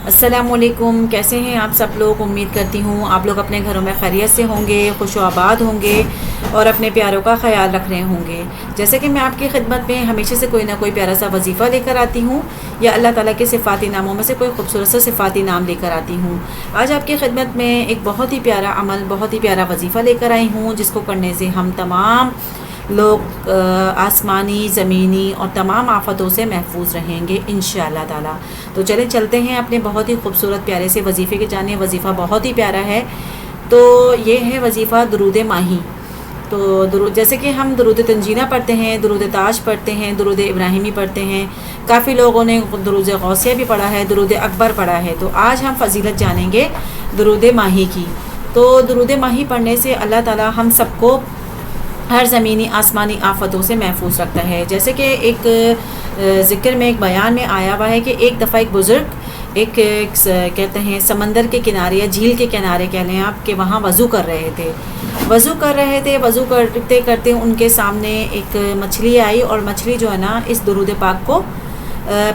السلام علیکم، کیسے ہیں آپ سب لوگ؟ امید کرتی ہوں آپ لوگ اپنے گھروں میں خیریت سے ہوں گے، خوش و آباد ہوں گے اور اپنے پیاروں کا خیال رکھ رہے ہوں گے۔ جیسے کہ میں آپ کی خدمت میں ہمیشہ سے کوئی نہ کوئی پیارا سا وظیفہ لے کر آتی ہوں یا اللہ تعالیٰ کے صفاتی ناموں میں سے کوئی خوبصورت سا صفاتی نام لے کر آتی ہوں۔ آج آپ کی خدمت میں ایک بہت ہی پیارا عمل، بہت ہی پیارا وظیفہ لے کر آئی ہوں، جس کو کرنے سے ہم تمام لوگ آسمانی، زمینی اور تمام آفتوں سے محفوظ رہیں گے انشاءاللہ تعالیٰ۔ تو چلتے ہیں اپنے بہت ہی خوبصورت پیارے سے وظیفے کے جانے۔ وظیفہ بہت ہی پیارا ہے، تو یہ ہے وظیفہ درود ماہی۔ تو جیسے کہ ہم درود تنجینہ پڑھتے ہیں، درود تاج پڑھتے ہیں، درود ابراہیمی پڑھتے ہیں، کافی لوگوں نے درود غوثیہ بھی پڑھا ہے، درود اکبر پڑھا ہے۔ تو آج ہم فضیلت جانیں گے درود ماہی کی۔ تو درود ماہی پڑھنے سے اللہ تعالیٰ ہم سب کو ہر زمینی آسمانی آفتوں سے محفوظ رکھتا ہے۔ جیسے کہ ایک ذکر میں، ایک بیان میں آیا ہوا ہے کہ ایک دفعہ ایک بزرگ ایک کہتے ہیں سمندر کے کنارے یا جھیل کے کنارے کہہ لیں آپ، کہ وہاں وضو کر رہے تھے۔ وضو کرتے کرتے ان کے سامنے ایک مچھلی آئی، اور مچھلی جو ہے نا اس درود پاک کو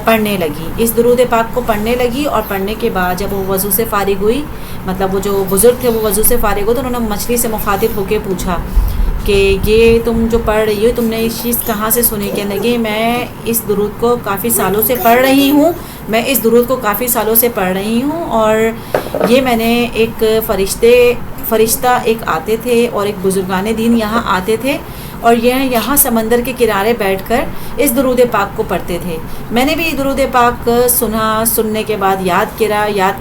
پڑھنے لگی اور پڑھنے کے بعد جب وہ وضو سے فارغ ہوئی، مطلب وہ جو بزرگ تھے وہ وضو سے فارغ ہوئے، تو انہوں نے مچھلی سے مخاطب ہو کے پوچھا کہ یہ تم جو پڑھ رہی ہو، تم نے اس چیز کہاں سے سنی؟ کہنے لگی میں اس درود کو کافی سالوں سے پڑھ رہی ہوں، اور یہ میں نے ایک فرشتہ ایک آتے تھے اور ایک بزرگان دین یہاں آتے تھے، اور یہ یہاں سمندر کے کنارے بیٹھ کر اس درود پاک کو پڑھتے تھے۔ میں نے بھی درود پاک سننے کے بعد یاد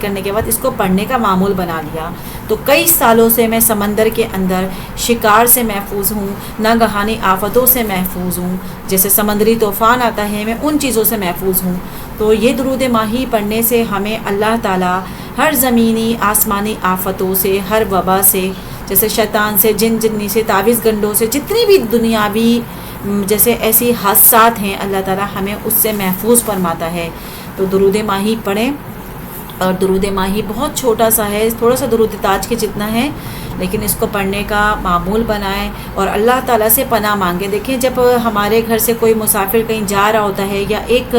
کرنے کے بعد اس کو پڑھنے کا معمول بنا لیا۔ تو کئی سالوں سے میں سمندر کے اندر شکار سے محفوظ ہوں، ناگہانی آفتوں سے محفوظ ہوں، جیسے سمندری طوفان آتا ہے میں ان چیزوں سے محفوظ ہوں۔ تو یہ درود ماہی پڑھنے سے ہمیں اللہ تعالیٰ ہر زمینی آسمانی آفتوں سے، ہر وبا سے، جیسے شیطان سے، جنی سے، تعویذ گنڈوں سے، جتنی بھی دنیاوی جیسے ایسی حادثات ہیں، اللہ تعالیٰ ہمیں اس سے محفوظ فرماتا ہے۔ تو درود ماہی پڑھیں، اور درود ماہی بہت چھوٹا سا ہے، تھوڑا سا درود تاج کے جتنا ہے، لیکن اس کو پڑھنے کا معمول بنائیں اور اللہ تعالیٰ سے پناہ مانگیں۔ دیکھیں جب ہمارے گھر سے کوئی مسافر کہیں جا رہا ہوتا ہے یا ایک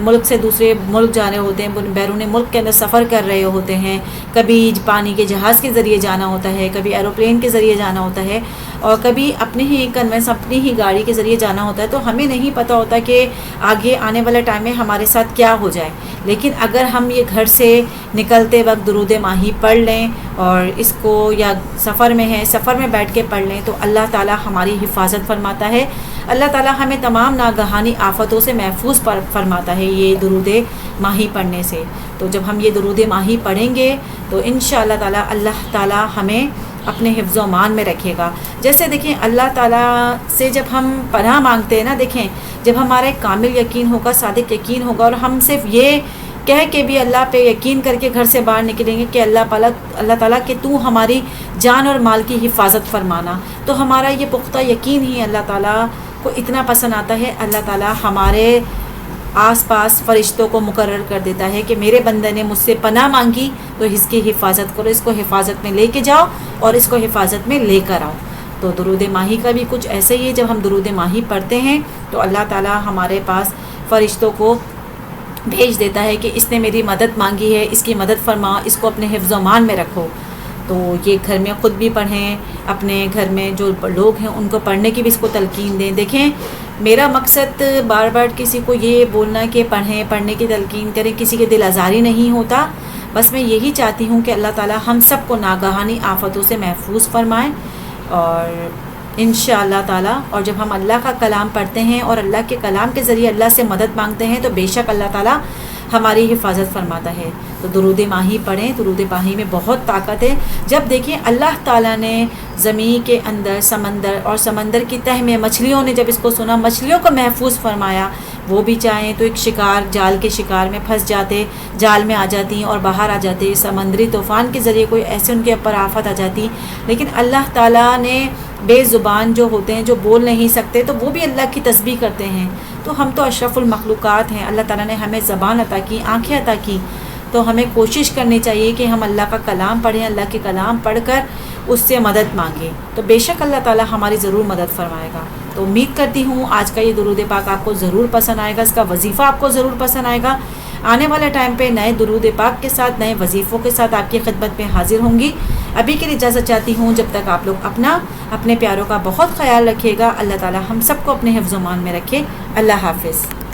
ملک سے دوسرے ملک جا رہے ہوتے ہیں، بیرون ملک کے اندر سفر کر رہے ہوتے ہیں، کبھی پانی کے جہاز کے ذریعے جانا ہوتا ہے، کبھی ایروپلین کے ذریعے جانا ہوتا ہے، اور کبھی اپنی ہی گاڑی کے ذریعے جانا ہوتا ہے، تو ہمیں نہیں پتہ ہوتا کہ آگے آنے والے ٹائم میں ہمارے ساتھ کیا ہو جائے۔ لیکن اگر ہم یہ گھر سے نکلتے وقت درود ماہی پڑھ لیں، اور اس کو یا سفر میں بیٹھ کے پڑھ لیں، تو اللہ تعالیٰ ہماری حفاظت فرماتا ہے، اللہ تعالیٰ ہمیں تمام ناگہانی آفتوں سے محفوظ فرماتا ہے یہ درود ماہی پڑھنے سے۔ تو جب ہم یہ درود ماہی پڑھیں گے تو انشاءاللہ تعالیٰ اللہ تعالیٰ ہمیں اپنے حفظ و امان میں رکھے گا۔ جیسے دیکھیں اللہ تعالیٰ سے جب ہم پناہ مانگتے ہیں نا، دیکھیں جب ہمارا ایک کامل یقین ہوگا، صادق یقین ہوگا، اور ہم صرف یہ کہہ کے بھی اللہ پہ یقین کر کے گھر سے باہر نکلیں گے کہ اللہ تعالیٰ کہ تو ہماری جان اور مال کی حفاظت فرمانا، تو ہمارا یہ پختہ یقین ہی اللہ تعالیٰ کو اتنا پسند آتا ہے۔ اللہ تعالیٰ ہمارے آس پاس فرشتوں کو مقرر کر دیتا ہے کہ میرے بندے نے مجھ سے پناہ مانگی تو اس کی حفاظت کرو، اس کو حفاظت میں لے کے جاؤ اور اس کو حفاظت میں لے کر آؤ۔ تو درود ماہی کا بھی کچھ ایسے ہی ہے، جب ہم درود ماہی پڑھتے ہیں تو اللہ تعالیٰ ہمارے پاس فرشتوں کو بھیج دیتا ہے کہ اس نے میری مدد مانگی ہے، اس کی مدد فرماؤ، اس کو اپنے حفظ و امان میں رکھو۔ تو یہ گھر میں خود بھی پڑھیں، اپنے گھر میں جو لوگ ہیں ان کو پڑھنے کی بھی اس کو تلقین دیں۔ دیکھیں میرا مقصد بار بار کسی کو یہ بولنا کہ پڑھنے کی تلقین کریں، کسی کے دل آزاری نہیں ہوتا، بس میں یہی چاہتی ہوں کہ اللہ تعالیٰ ہم سب کو ناگہانی آفتوں سے محفوظ فرمائیں، اور انشاءاللہ تعالیٰ۔ اور جب ہم اللہ کا کلام پڑھتے ہیں اور اللہ کے کلام کے ذریعے اللہ سے مدد مانگتے ہیں تو بے شک اللہ تعالیٰ ہماری حفاظت فرماتا ہے۔ تو درود ماہی پڑھیں، درود ماہی میں بہت طاقت ہے۔ جب دیکھیں اللہ تعالیٰ نے زمین کے اندر سمندر اور سمندر کی تہ میں مچھلیوں نے جب اس کو سنا، مچھلیوں کو محفوظ فرمایا، وہ بھی چاہیں تو ایک جال کے شکار میں پھنس جاتے، جال میں آ جاتی اور باہر آ جاتے، سمندری طوفان کے ذریعے کوئی ایسے ان کے اوپر آفت آ جاتی، لیکن اللہ تعالیٰ نے بے زبان جو ہوتے ہیں، جو بول نہیں سکتے، تو وہ بھی اللہ کی تسبیح کرتے ہیں۔ تو ہم تو اشرف المخلوقات ہیں، اللہ تعالیٰ نے ہمیں زبان عطا کی، آنکھیں عطا کی، تو ہمیں کوشش کرنی چاہیے کہ ہم اللہ کا کلام پڑھیں، اللہ کے کلام پڑھ کر اس سے مدد مانگیں، تو بے شک اللہ تعالیٰ ہماری ضرور مدد فرمائے گا۔ تو امید کرتی ہوں آج کا یہ درود پاک آپ کو ضرور پسند آئے گا، اس کا وظیفہ آپ کو ضرور پسند آئے گا۔ آنے والے ٹائم پہ نئے درود پاک کے ساتھ، نئے وظیفوں کے ساتھ آپ کی خدمت میں حاضر ہوں گی. ابھی کے لیے اجازت چاہتی ہوں. جب تک آپ لوگ اپنے پیاروں کا بہت خیال رکھیے گا. اللہ تعالی ہم سب کو اپنے حفظ و امان میں رکھے. اللہ حافظ.